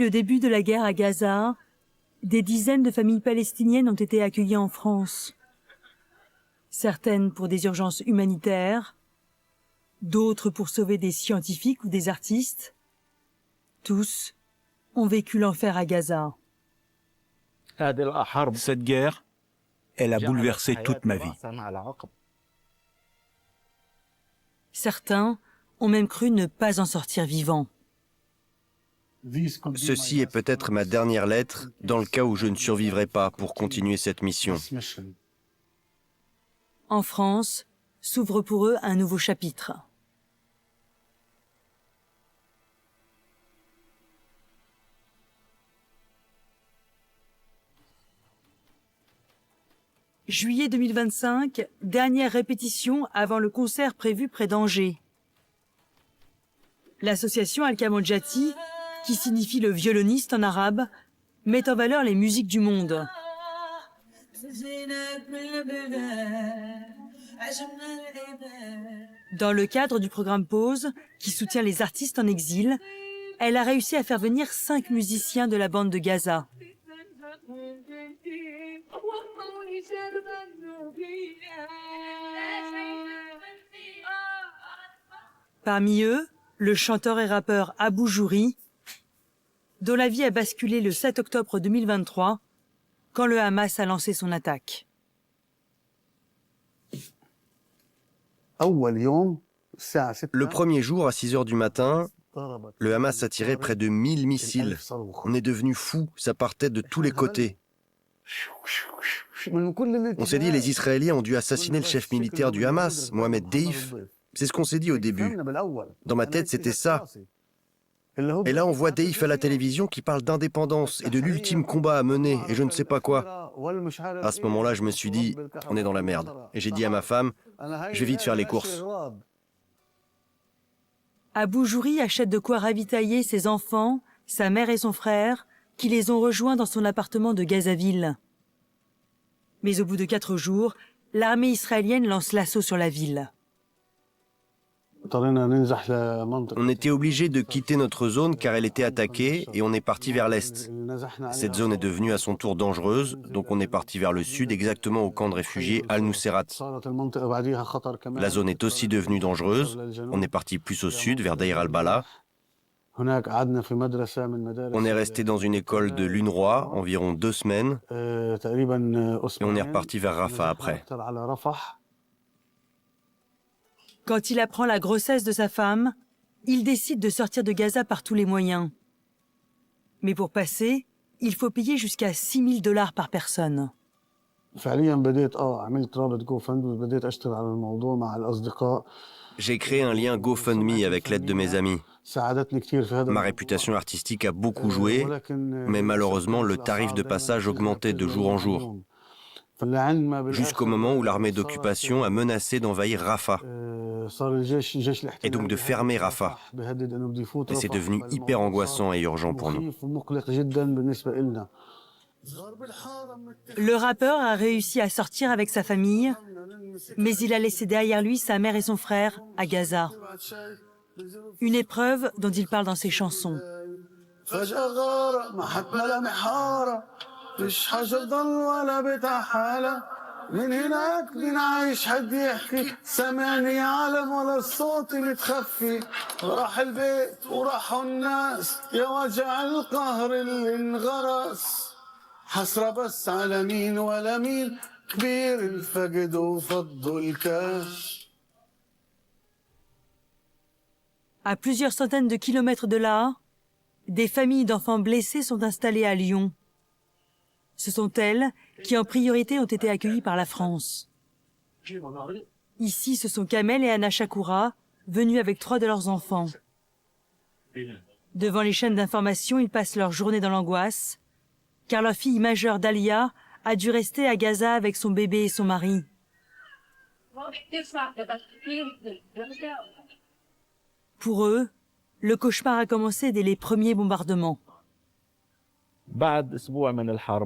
le début de la guerre à Gaza, des dizaines de familles palestiniennes ont été accueillies en France. Certaines pour des urgences humanitaires, d'autres pour sauver des scientifiques ou des artistes. Tous ont vécu l'enfer à Gaza. Cette guerre, elle a bouleversé toute ma vie. Certains ont même cru ne pas en sortir vivants. Ceci est peut-être ma dernière lettre dans le cas où je ne survivrai pas pour continuer cette mission. En France, s'ouvre pour eux un nouveau chapitre. Juillet 2025, dernière répétition avant le concert prévu près d'Angers. L'association Al-Kamojati, qui signifie le violoniste en arabe, met en valeur les musiques du monde. Dans le cadre du programme Pause, qui soutient les artistes en exil, elle a réussi à faire venir 5 musiciens de la bande de Gaza. Parmi eux, le chanteur et rappeur Abou Jouri, dont la vie a basculé le 7 octobre 2023, quand le Hamas a lancé son attaque. Le premier jour, à 6 heures du matin, le Hamas a tiré près de 1000 missiles. On est devenus fous, ça partait de tous les côtés. On s'est dit, les Israéliens ont dû assassiner le chef militaire du Hamas, Mohamed Deif. C'est ce qu'on s'est dit au début. Dans ma tête, c'était ça. Et là, on voit Deif à la télévision qui parle d'indépendance et de l'ultime combat à mener et je ne sais pas quoi. À ce moment-là, je me suis dit, on est dans la merde. Et j'ai dit à ma femme, je vais vite faire les courses. Abou Jouri achète de quoi ravitailler ses enfants, sa mère et son frère, qui les ont rejoints dans son appartement de Gazaville. Mais au bout de 4 jours, l'armée israélienne lance l'assaut sur la ville. On était obligé de quitter notre zone car elle était attaquée et on est parti vers l'est. Cette zone est devenue à son tour dangereuse, donc on est parti vers le sud, exactement au camp de réfugiés Al-Nuseirat. La zone est aussi devenue dangereuse, on est parti plus au sud, vers Deir al-Bala. On est resté dans une école de l'UNRWA environ 2 semaines et on est reparti vers Rafah après. Quand il apprend la grossesse de sa femme, il décide de sortir de Gaza par tous les moyens. Mais pour passer, il faut payer jusqu'à $6000 par personne. J'ai créé un lien GoFundMe avec l'aide de mes amis. Ma réputation artistique a beaucoup joué, mais malheureusement, le tarif de passage augmentait de jour en jour. Jusqu'au moment où l'armée d'occupation a menacé d'envahir Rafah, et donc de fermer Rafah. Et c'est devenu hyper angoissant et urgent pour nous. Le rappeur a réussi à sortir avec sa famille, mais il a laissé derrière lui sa mère et son frère à Gaza. Une épreuve dont il parle dans ses chansons. من هناك بنعيش حد يحكي سمعني عالم ولا الصوت متخفي راح البيت وراحوا الناس يا وجع القهر اللي انغرس حسرة بس على مين ولا مين كبير الفقد وفضوا الكاش. À plusieurs centaines de kilomètres de là, des familles d'enfants blessés sont installées à Lyon. Ce sont elles qui en priorité ont été accueillies par la France. Ici, ce sont Kamel et Anna Chakoura, venus avec 3 de leurs enfants. Devant les chaînes d'information, ils passent leur journée dans l'angoisse, car leur fille majeure Dalia a dû rester à Gaza avec son bébé et son mari. Pour eux, le cauchemar a commencé dès les premiers bombardements.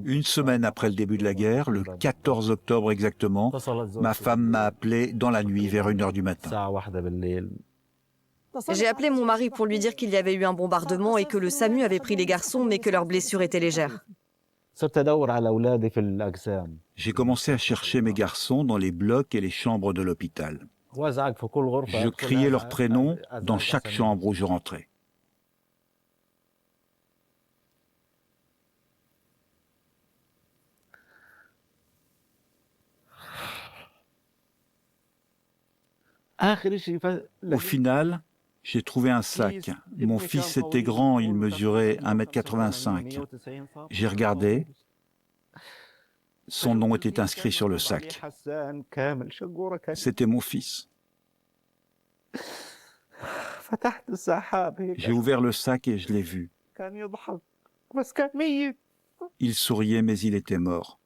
Une semaine après le début de la guerre, le 14 octobre exactement, ma femme m'a appelé dans la nuit vers 1 heure du matin. J'ai appelé mon mari pour lui dire qu'il y avait eu un bombardement et que le SAMU avait pris les garçons, mais que leurs blessures étaient légères. J'ai commencé à chercher mes garçons dans les blocs et les chambres de l'hôpital. Je criais leurs prénoms dans chaque chambre où je rentrais. Au final, j'ai trouvé un sac. Mon fils était grand, il mesurait 1,85 m. J'ai regardé. Son nom était inscrit sur le sac. C'était mon fils. J'ai ouvert le sac et je l'ai vu. Il souriait, mais il était mort.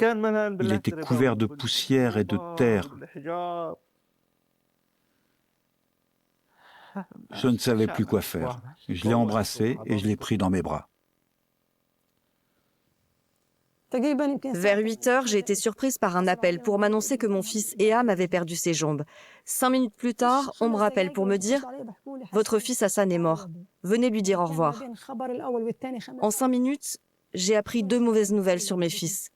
Il était couvert de poussière et de terre. Je ne savais plus quoi faire. Je l'ai embrassé et je l'ai pris dans mes bras. Vers 8 heures, j'ai été surprise par un appel pour m'annoncer que mon fils Eham avait perdu ses jambes. 5 minutes plus tard, on me rappelle pour me dire « Votre fils Hassan est mort. Venez lui dire au revoir. » En 5 minutes, j'ai appris 2 mauvaises nouvelles sur mes fils.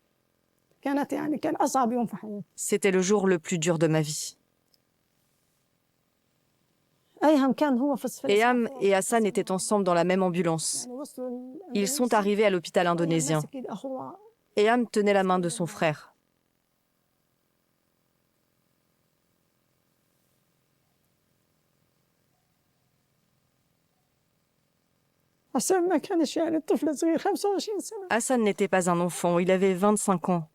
C'était le jour le plus dur de ma vie. Eham et Hassan étaient ensemble dans la même ambulance. Ils sont arrivés à l'hôpital indonésien. Eham tenait la main de son frère. Hassan n'était pas un enfant, il avait 25 ans.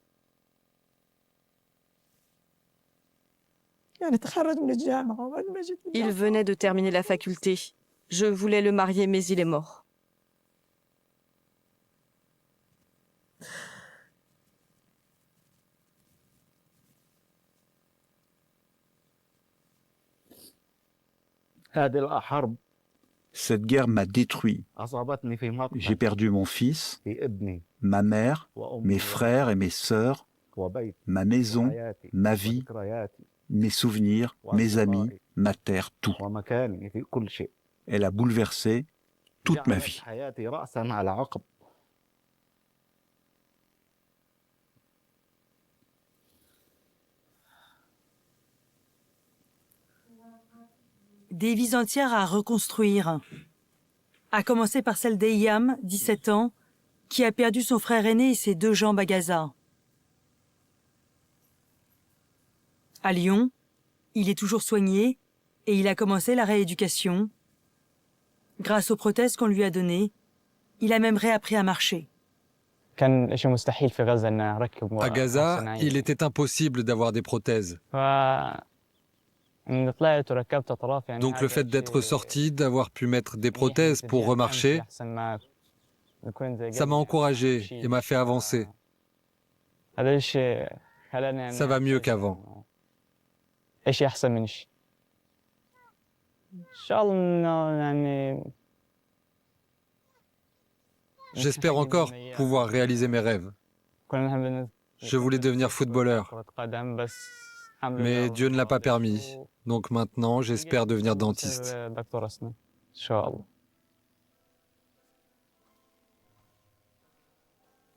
Il venait de terminer la faculté. Je voulais le marier, mais il est mort. Cette guerre m'a détruit. J'ai perdu mon fils, ma mère, mes frères et mes sœurs, ma maison, ma vie, mes souvenirs, mes amis, ma terre, tout. Elle a bouleversé toute ma vie. Des vies entières à reconstruire. À commencer par celle d'Eyam, 17 ans, qui a perdu son frère aîné et ses 2 jambes à Gaza. À Lyon, il est toujours soigné et il a commencé la rééducation. Grâce aux prothèses qu'on lui a données, il a même réappris à marcher. À Gaza, il était impossible d'avoir des prothèses. Donc le fait d'être sorti, d'avoir pu mettre des prothèses pour remarcher, ça m'a encouragé et m'a fait avancer. Ça va mieux qu'avant. J'espère encore pouvoir réaliser mes rêves. Je voulais devenir footballeur, mais Dieu ne l'a pas permis. Donc maintenant, j'espère devenir dentiste.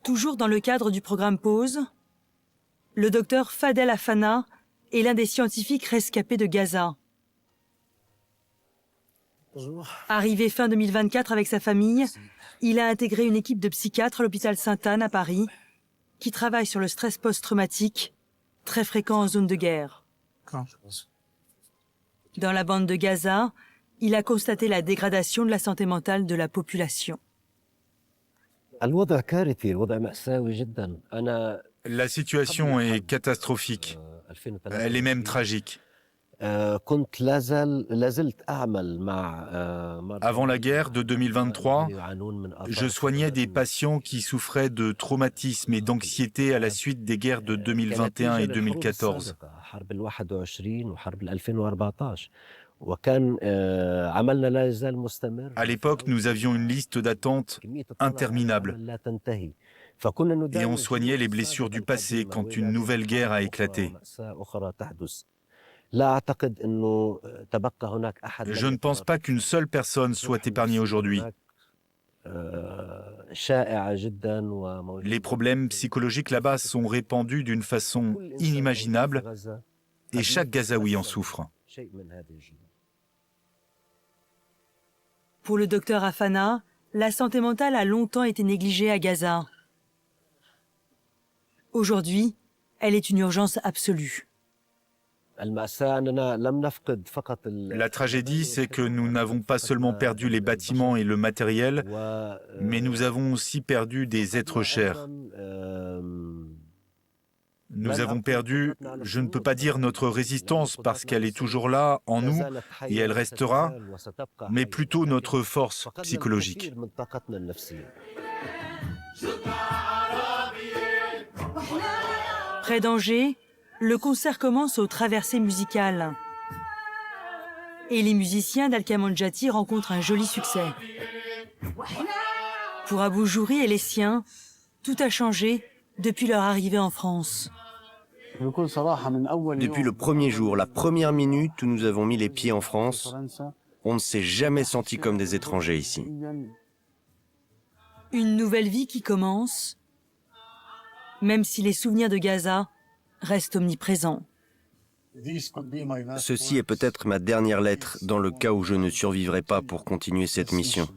Toujours dans le cadre du programme PAUSE, le docteur Fadel Afana est l'un des scientifiques rescapés de Gaza. Arrivé fin 2024 avec sa famille, il a intégré une équipe de psychiatres à l'hôpital Sainte-Anne à Paris qui travaille sur le stress post-traumatique, très fréquent en zone de guerre. Dans la bande de Gaza, il a constaté la dégradation de la santé mentale de la population. La situation est catastrophique. Elle est même tragique. Avant la guerre de 2023, je soignais des patients qui souffraient de traumatisme et d'anxiété à la suite des guerres de 2021 et 2014. À l'époque, nous avions une liste d'attente interminable. Et on soignait les blessures du passé quand une nouvelle guerre a éclaté. Je ne pense pas qu'une seule personne soit épargnée aujourd'hui. Les problèmes psychologiques là-bas sont répandus d'une façon inimaginable et chaque Gazaoui en souffre. Pour le docteur Afana, la santé mentale a longtemps été négligée à Gaza. Aujourd'hui, elle est une urgence absolue. La tragédie, c'est que nous n'avons pas seulement perdu les bâtiments et le matériel, mais nous avons aussi perdu des êtres chers. Nous avons perdu, je ne peux pas dire notre résistance parce qu'elle est toujours là, en nous, et elle restera, mais plutôt notre force psychologique. Près d'Angers, le concert commence aux traversées musicales. Et les musiciens d'Al-Kamanjati rencontrent un joli succès. Pour Abou Jouri et les siens, tout a changé depuis leur arrivée en France. Depuis le premier jour, la première minute où nous avons mis les pieds en France, on ne s'est jamais senti comme des étrangers ici. Une nouvelle vie qui commence, même si les souvenirs de Gaza restent omniprésents. Ceci est peut-être ma dernière lettre dans le cas où je ne survivrai pas pour continuer cette mission.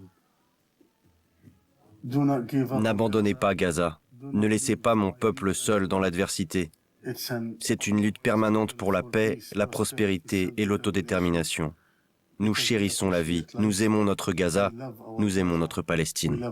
N'abandonnez pas Gaza. Ne laissez pas mon peuple seul dans l'adversité. C'est une lutte permanente pour la paix, la prospérité et l'autodétermination. Nous chérissons la vie, nous aimons notre Gaza, nous aimons notre Palestine.